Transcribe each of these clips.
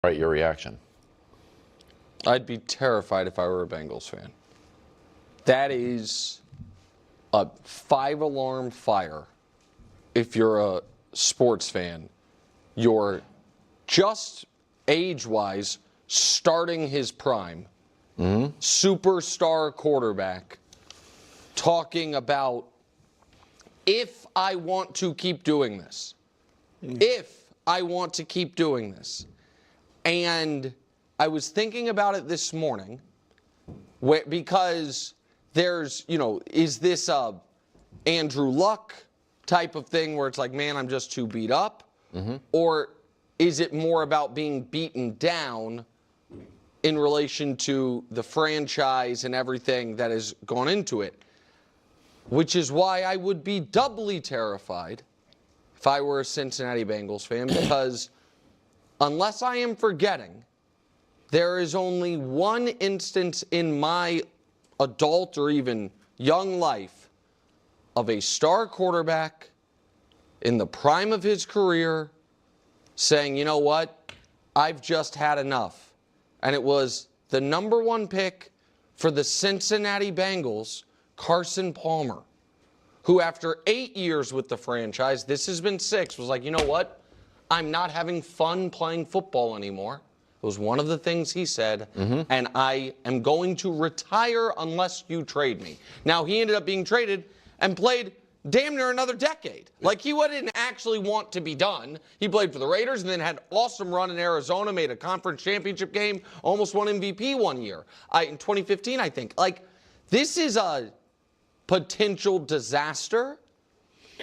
Right, your reaction. I'd be terrified if I were a Bengals fan. That is a 5-alarm fire. If you're a sports fan, you're just age-wise starting his prime. Superstar quarterback talking about, if I want to keep doing this, And I was thinking about it this morning because there's, is this a Andrew Luck type of thing where it's like, man, I'm just too beat up? Or is it more about being beaten down in relation to the franchise and everything that has gone into it? Which is why I would be doubly terrified if I were a Cincinnati Bengals fan, because unless I am forgetting, there is only one instance in my adult or even young life of a star quarterback in the prime of his career saying, you know what, I've just had enough. And it was the number 1 pick for the Cincinnati Bengals, Carson Palmer, who after 8 years with the franchise, this has been 6, was like, you know what, I'm not having fun playing football anymore. It was one of the things he said, and I am going to retire unless you trade me. Now, he ended up being traded and played damn near another decade. Like, he didn't actually want to be done. He played for the Raiders and then had an awesome run in Arizona, made a conference championship game, almost won MVP one year. In 2015, I think. Like, this is a potential disaster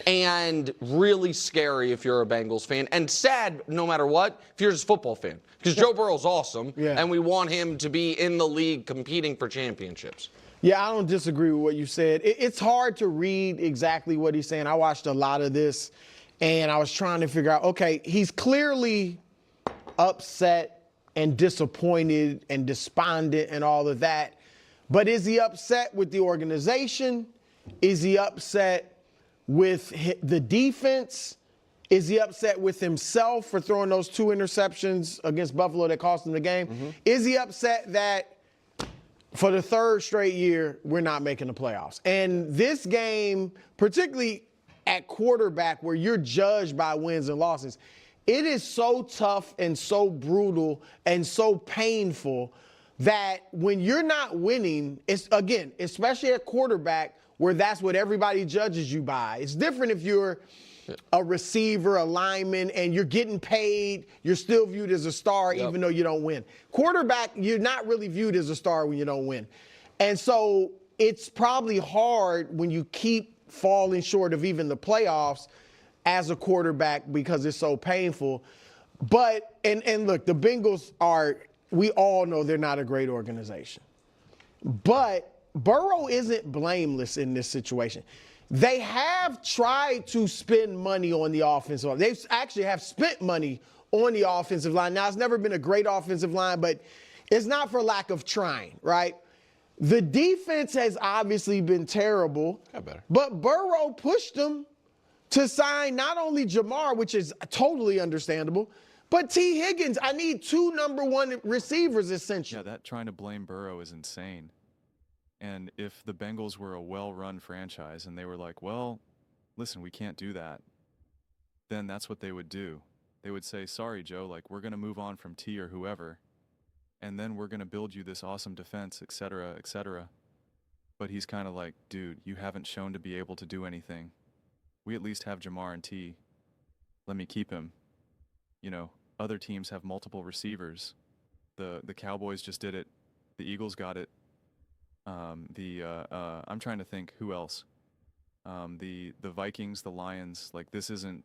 and really scary if you're a Bengals fan, and sad no matter what if you're just a football fan, because Joe Burrow's awesome, and we want him to be in the league competing for championships. Yeah, I don't disagree with what you said. It's hard to read exactly what he's saying. I watched a lot of this, and I was trying to figure out, okay, he's clearly upset and disappointed and despondent and all of that, but is he upset with the organization? Is he upset with the defense? Is he upset with himself for throwing those 2 interceptions against Buffalo that cost him the game? Is he upset that for the 3rd straight year, we're not making the playoffs? And this game, particularly at quarterback where you're judged by wins and losses, it is so tough and so brutal and so painful that when you're not winning, it's, again, especially at quarterback, where that's what everybody judges you by. It's different if you're a receiver, a lineman, and you're getting paid, you're still viewed as a star even though you don't win. Quarterback, you're not really viewed as a star when you don't win. And so it's probably hard when you keep falling short of even the playoffs as a quarterback because it's so painful. But, and look, the Bengals we all know they're not a great organization. But Burrow isn't blameless in this situation. They have tried to spend money on the offensive line. They actually have spent money on the offensive line. Now, it's never been a great offensive line, but it's not for lack of trying, right? The defense has obviously been terrible, but Burrow pushed them to sign not only Jamar, which is totally understandable, but T. Higgins. I need 2 number 1 receivers, essentially. Yeah, that trying to blame Burrow is insane. And if the Bengals were a well-run franchise and they were like, well, listen, we can't do that, then that's what they would do. They would say, sorry, Joe, like, we're going to move on from T or whoever, and then we're going to build you this awesome defense, et cetera, et cetera. But he's kind of like, dude, you haven't shown to be able to do anything. We at least have Jamar and T. Let me keep him. Other teams have multiple receivers. The Cowboys just did it. The Eagles got it. I'm trying to think who else. The Vikings, the Lions, like this isn't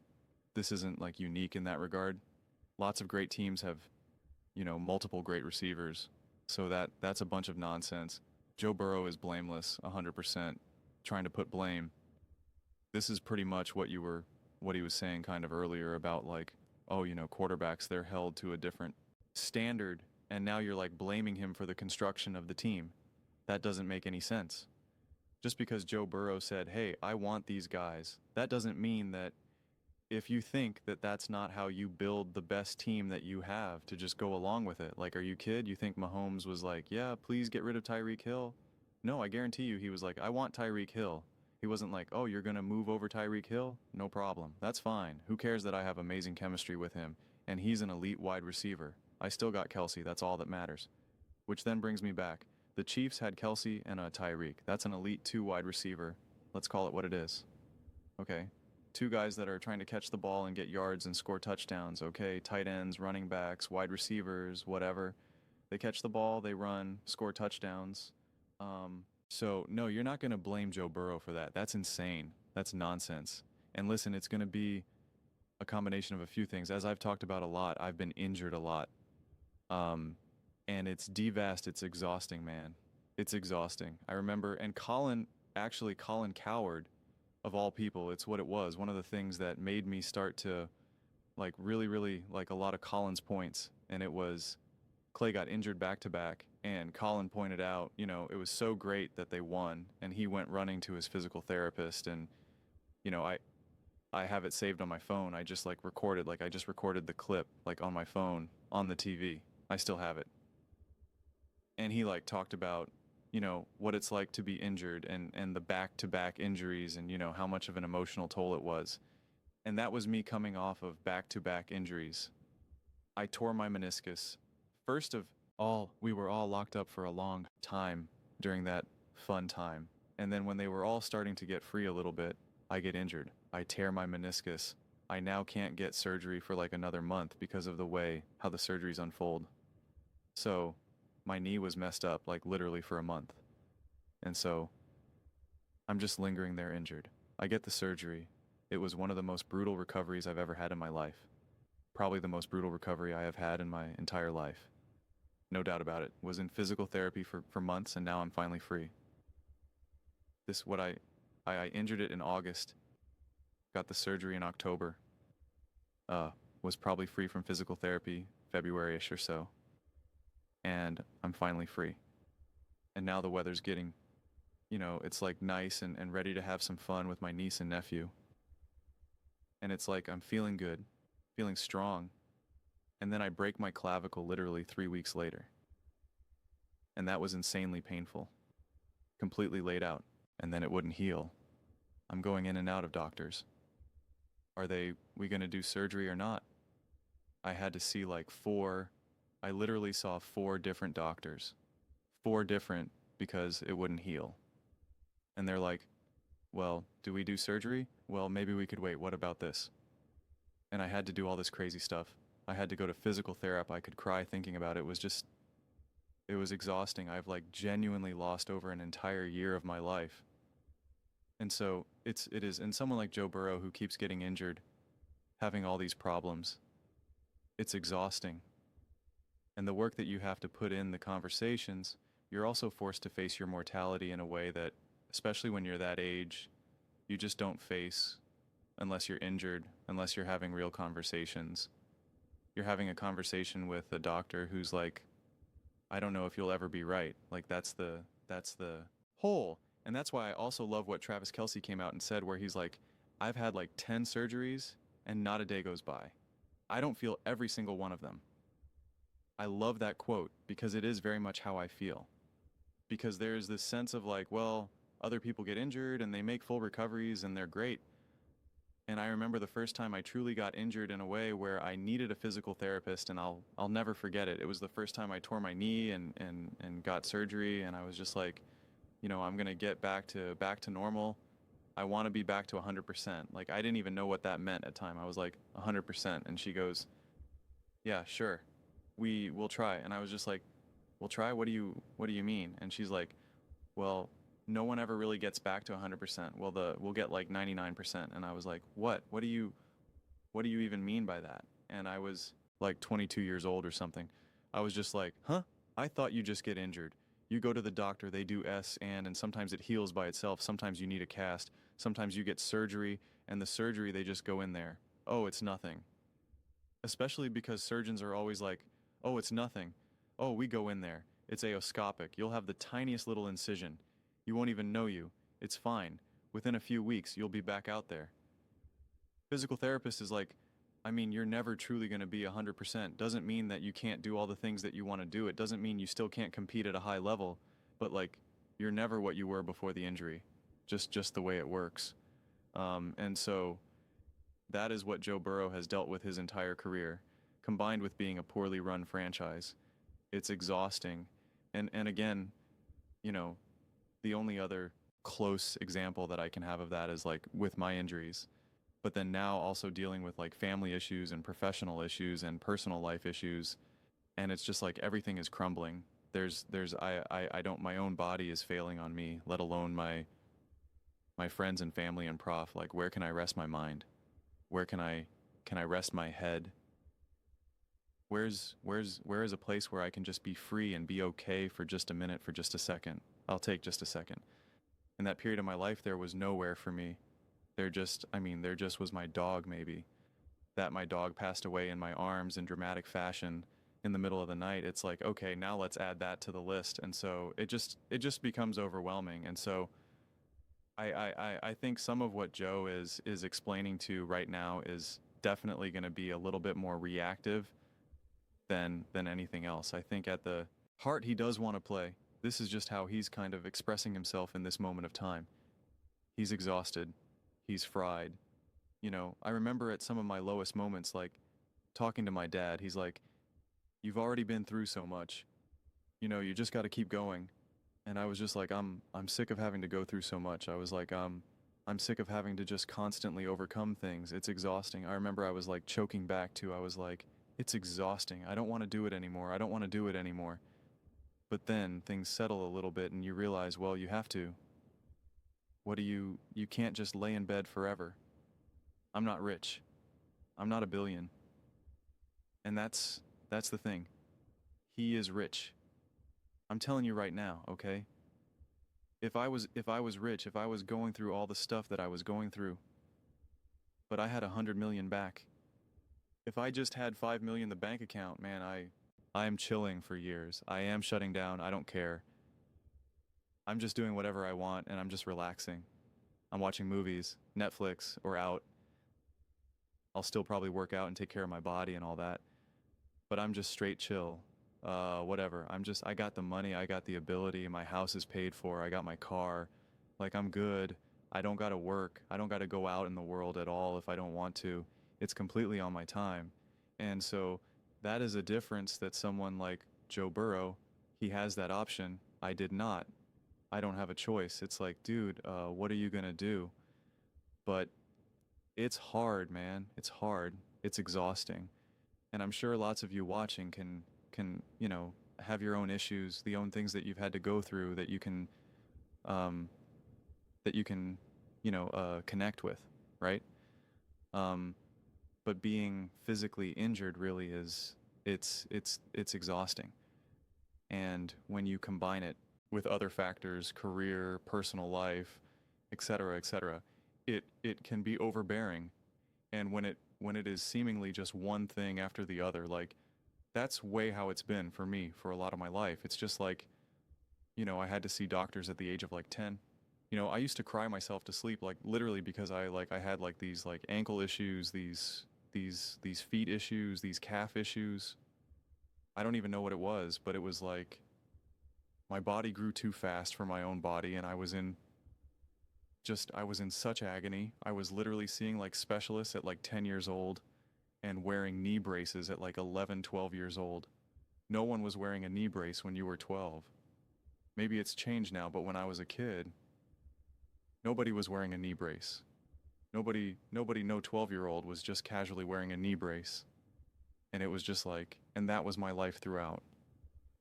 like unique in that regard. Lots of great teams have, multiple great receivers. So that's a bunch of nonsense. Joe Burrow is blameless 100%, trying to put blame. This is pretty much what he was saying kind of earlier about like, oh, quarterbacks, they're held to a different standard, and now you're like blaming him for the construction of the team. That doesn't make any sense. Just because Joe Burrow said, hey, I want these guys, that doesn't mean that if you think that that's not how you build the best team that you have to just go along with it. Like, are you kid? You think Mahomes was like, yeah, please get rid of Tyreek Hill? No, I guarantee you he was like, I want Tyreek Hill. He wasn't like, oh, you're going to move over Tyreek Hill? No problem. That's fine. Who cares that I have amazing chemistry with him? And he's an elite wide receiver. I still got Kelsey. That's all that matters. Which then brings me back. The Chiefs had Kelsey and a Tyreek. That's an elite 2 wide receiver. Let's call it what it is. Okay. 2 guys that are trying to catch the ball and get yards and score touchdowns. Okay. Tight ends, running backs, wide receivers, whatever. They catch the ball, they run, score touchdowns. So, no, you're not going to blame Joe Burrow for that. That's insane. That's nonsense. And listen, it's going to be a combination of a few things. As I've talked about a lot, I've been injured a lot. And it's it's exhausting, man. It's exhausting. I remember, and Colin Cowherd, of all people, it's what it was. One of the things that made me start to, like, really like a lot of Colin's points. And it was, Clay got injured back to back, and Colin pointed out, you know, it was so great that they won, and he went running to his physical therapist, and, you know, I have it saved on my phone. I just recorded the clip like on my phone on the TV. I still have it. And he talked about, you know, what it's like to be injured and the back-to-back injuries and, you know, how much of an emotional toll it was. And that was me coming off of back-to-back injuries. I tore my meniscus. First of all, we were all locked up for a long time during that fun time. And then when they were all starting to get free a little bit, I get injured. I tear my meniscus. I now can't get surgery for another month because of the way how the surgeries unfold. So my knee was messed up literally for a month. And so I'm just lingering there injured. I get the surgery. It was one of the most brutal recoveries I've ever had in my life. Probably the most brutal recovery I have had in my entire life. No doubt about it. Was in physical therapy for months, and now I'm finally free. I injured it in August. Got the surgery in October. Was probably free from physical therapy February-ish or so. And I'm finally free. And now the weather's getting, you know, it's nice and ready to have some fun with my niece and nephew. And it's I'm feeling good, feeling strong. And then I break my clavicle literally 3 weeks later. And that was insanely painful. Completely laid out. And then it wouldn't heal. I'm going in and out of doctors. We gonna do surgery or not? I had to see 4, I literally saw 4 different doctors. 4 different because it wouldn't heal. And they're like, well, do we do surgery? Well, maybe we could wait. What about this? And I had to do all this crazy stuff. I had to go to physical therapy. I could cry thinking about it. It was exhausting. I've genuinely lost over an entire year of my life. And so it is, and someone like Joe Burrow who keeps getting injured, having all these problems, it's exhausting. And the work that you have to put in the conversations, you're also forced to face your mortality in a way that, especially when you're that age, you just don't face unless you're injured, unless you're having real conversations. You're having a conversation with a doctor who's like, I don't know if you'll ever be right. That's the whole. And that's why I also love what Travis Kelce came out and said, where he's like, I've had 10 surgeries and not a day goes by. I don't feel every single one of them. I love that quote because it is very much how I feel. Because there's this sense of well, other people get injured and they make full recoveries and they're great. And I remember the first time I truly got injured in a way where I needed a physical therapist, and I'll never forget it. It was the first time I tore my knee and got surgery, and I was just like, you know, I'm gonna get back to normal. I want to be back to 100%. I didn't even know what that meant at the time. I was like 100%, and she goes, yeah, sure, we'll try. And I was just like, we'll try. What do you mean? And she's like, well, no one ever really gets back to 100%. Well, we'll get 99%. And I was like, what do you even mean by that? And I was 22 years old or something. I was just like, huh? I thought you just get injured. You go to the doctor, they do and sometimes it heals by itself. Sometimes you need a cast. Sometimes you get surgery, and the surgery, they just go in there. Oh, it's nothing. Especially because surgeons are always like, oh, it's nothing. Oh, we go in there. It's aoscopic. You'll have the tiniest little incision. You won't even know you. It's fine. Within a few weeks, you'll be back out there. Physical therapist is like, I mean, you're never truly going to be 100%. Doesn't mean that you can't do all the things that you want to do. It doesn't mean you still can't compete at a high level, but like, you're never what you were before the injury. Just the way it works. And so that is what Joe Burrow has dealt with his entire career, combined with being a poorly run franchise. It's exhausting. And again, you know, the only other close example that I can have of that is like with my injuries. But then now also dealing with like family issues and professional issues and personal life issues. And it's just like everything is crumbling. I don't, my own body is failing on me, let alone my friends and family and prof. Like, where can I rest my mind? Where can I rest my head? Where is a place where I can just be free and be okay for just a minute, for just a second? I'll take just a second. In that period of my life, there was nowhere for me. There just was my dog, maybe. That my dog passed away in my arms in dramatic fashion in the middle of the night. It's like, okay, now let's add that to the list. And so it just becomes overwhelming. And so I think some of what Joe is explaining to right now is definitely going to be a little bit more reactive than anything else. I think at the heart, he does want to play. This is just how he's kind of expressing himself in this moment of time. He's exhausted. He's fried. You know, I remember at some of my lowest moments, like talking to my dad, he's like, "You've already been through so much. You know, you just got to keep going." And I was just like, I'm sick of having to go through so much. I was like, I'm sick of having to just constantly overcome things. It's exhausting. I remember I was like choking back I was like, it's exhausting. I don't want to do it anymore. I don't want to do it anymore. But then things settle a little bit and you realize, well, you have to. You can't just lay in bed forever. I'm not rich. I'm not a billion. And that's the thing. He is rich. I'm telling you right now, okay? If I was rich, if I was going through all the stuff that I was going through, but I had 100 million back. If I just had 5 million in the bank account, man, I am chilling for years. I am shutting down. I don't care. I'm just doing whatever I want and I'm just relaxing. I'm watching movies, Netflix, or out. I'll still probably work out and take care of my body and all that. But I'm just straight chill. Whatever. I got the money, I got the ability, my house is paid for, I got my car. Like, I'm good. I don't gotta work. I don't gotta go out in the world at all if I don't want to. It's completely on my time. And so that is a difference that someone like Joe Burrow, he has that option. I did not. I don't have a choice. It's like, dude, what are you gonna do? But it's hard, man. It's hard. It's exhausting. And I'm sure lots of you watching can you know, have your own issues, the own things that you've had to go through that you can you know, connect with, right? But being physically injured really is it's exhausting. And when you combine it with other factors, career, personal life, etc., it can be overbearing. And when it is seemingly just one thing after the other, like, that's way how it's been for me for a lot of my life. It's just like, you know, I had to see doctors at the age of like 10. You know, I used to cry myself to sleep, like literally, because I had like these like ankle issues, these feet issues, these calf issues. I don't even know what it was, but it was like my body grew too fast for my own body, and I was in such agony. I was literally seeing like specialists at like 10 years old and wearing knee braces at like 11, 12 years old. No one was wearing a knee brace when you were 12. Maybe it's changed now, but when I was a kid, nobody was wearing a knee brace. No 12-year-old was just casually wearing a knee brace. And it was just like, and that was my life throughout.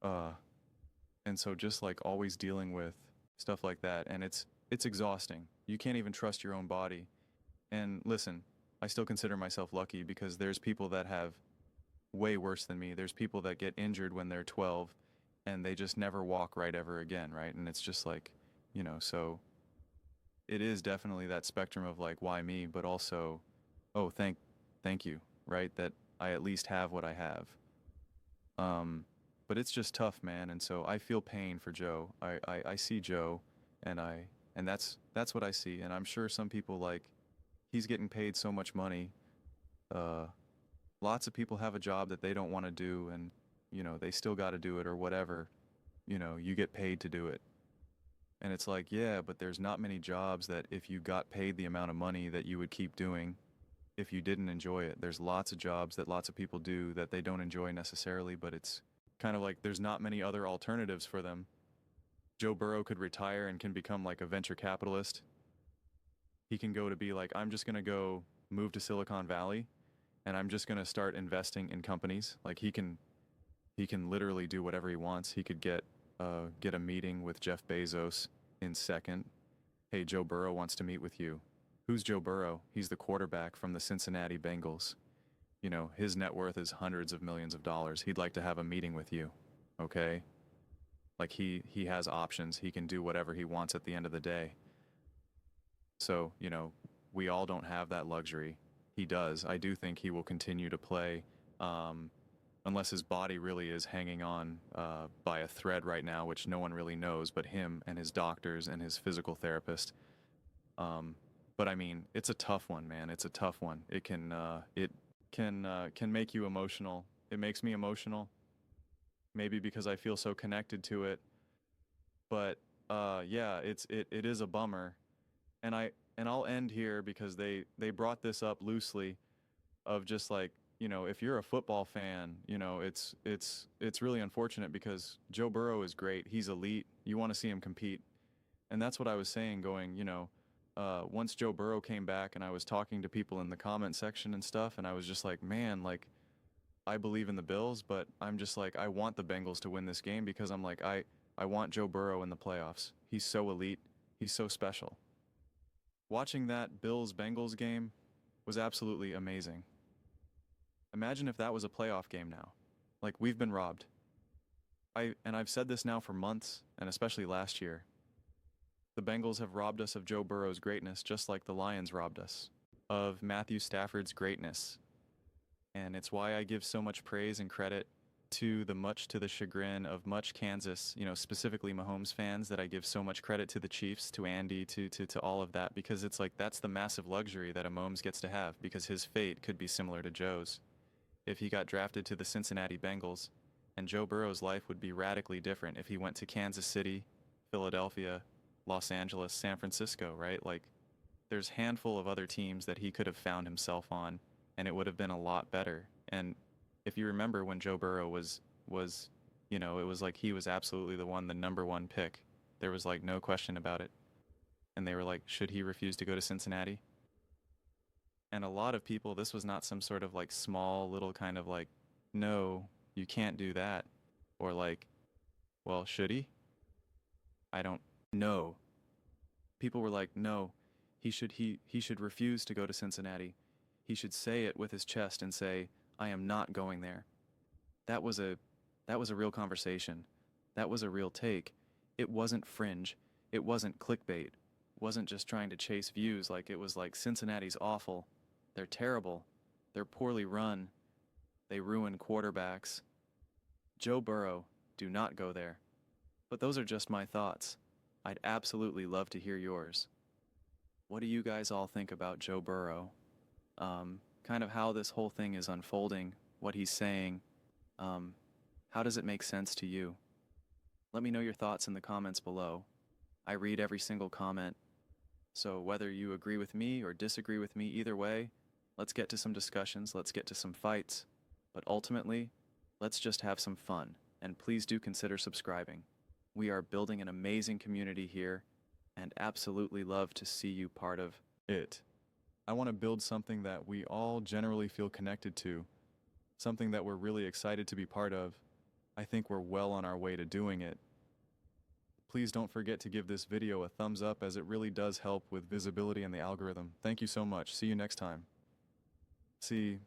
And so just like always dealing with stuff like that, and it's exhausting. You can't even trust your own body. And listen, I still consider myself lucky because there's people that have way worse than me. There's people that get injured when they're 12 and they just never walk right ever again, right? And it's just like, you know, so it is definitely that spectrum of like, why me? But also, oh, thank you, right? That I at least have what I have. But it's just tough, man. And so I feel pain for Joe. I see Joe and that's what I see. And I'm sure some people like, he's getting paid so much money. Lots of people have a job that they don't want to do, and, you know, they still got to do it or whatever. You know, you get paid to do it. And it's like, yeah, but there's not many jobs that if you got paid the amount of money that you would keep doing if you didn't enjoy it. There's lots of jobs that lots of people do that they don't enjoy necessarily, but it's kind of like there's not many other alternatives for them. Joe Burrow could retire and can become like a venture capitalist. He can go to be like, I'm just going to go move to Silicon Valley and I'm just going to start investing in companies. Like he can literally do whatever he wants. He could get a meeting with Jeff Bezos in second. Hey, Joe Burrow wants to meet with you. Who's Joe Burrow? He's the quarterback from the Cincinnati Bengals. You know, his net worth is hundreds of millions of dollars. He'd like to have a meeting with you, okay? Like he has options. He can do whatever he wants at the end of the day. So, you know, we all don't have that luxury. He does. I do think he will continue to play, unless his body really is hanging on by a thread right now, which no one really knows but him and his doctors and his physical therapist. But I mean, it's a tough one, man. It's a tough one. It can make you emotional. It makes me emotional, maybe because I feel so connected to it. But yeah, it is a bummer. And I'll end here because they brought this up loosely, of just like, you know, if you're a football fan, you know, it's really unfortunate because Joe Burrow is great. He's elite. You want to see him compete. And that's what I was saying, going, you know, once Joe Burrow came back and I was talking to people in the comment section and stuff, and I was just like, man, like, I believe in the Bills, but I'm just like, I want the Bengals to win this game because I'm like, I want Joe Burrow in the playoffs. He's so elite. He's so special. Watching that Bills-Bengals game was absolutely amazing. Imagine if that was a playoff game now. Like, we've been robbed. I've said this now for months, and especially last year. The Bengals have robbed us of Joe Burrow's greatness, just like the Lions robbed us of Matthew Stafford's greatness. And it's why I give so much praise and credit to the chagrin of much Kansas, you know, specifically Mahomes fans, that I give so much credit to the Chiefs, to Andy, to all of that, because it's like that's the massive luxury that a Mahomes gets to have, because his fate could be similar to Joe's. If he got drafted to the Cincinnati Bengals, and Joe Burrow's life would be radically different if he went to Kansas City, Philadelphia, Los Angeles, San Francisco, right? Like, there's a handful of other teams that he could have found himself on, and it would have been a lot better. And if you remember when Joe Burrow was, you know, it was like he was absolutely the number one pick. There was like no question about it. And they were like, should he refuse to go to Cincinnati? And a lot of people, this was not some sort of like small little kind of like, no, you can't do that. Or like, well, should he? I don't know. People were like, no, he should refuse to go to Cincinnati. He should say it with his chest and say, I am not going there. That was a real conversation. That was a real take. It wasn't fringe. It wasn't clickbait. It wasn't just trying to chase views. Like, it was like, Cincinnati's awful. They're terrible. They're poorly run. They ruin quarterbacks. Joe Burrow, do not go there. But those are just my thoughts. I'd absolutely love to hear yours. What do you guys all think about Joe Burrow? Kind of how this whole thing is unfolding, what he's saying. How does it make sense to you? Let me know your thoughts in the comments below. I read every single comment. So whether you agree with me or disagree with me, either way, let's get to some discussions, let's get to some fights. But ultimately, let's just have some fun. And please do consider subscribing. We are building an amazing community here, and absolutely love to see you part of it. I want to build something that we all generally feel connected to, something that we're really excited to be part of. I think we're well on our way to doing it. Please don't forget to give this video a thumbs up, as it really does help with visibility in the algorithm. Thank you so much. See you next time. See.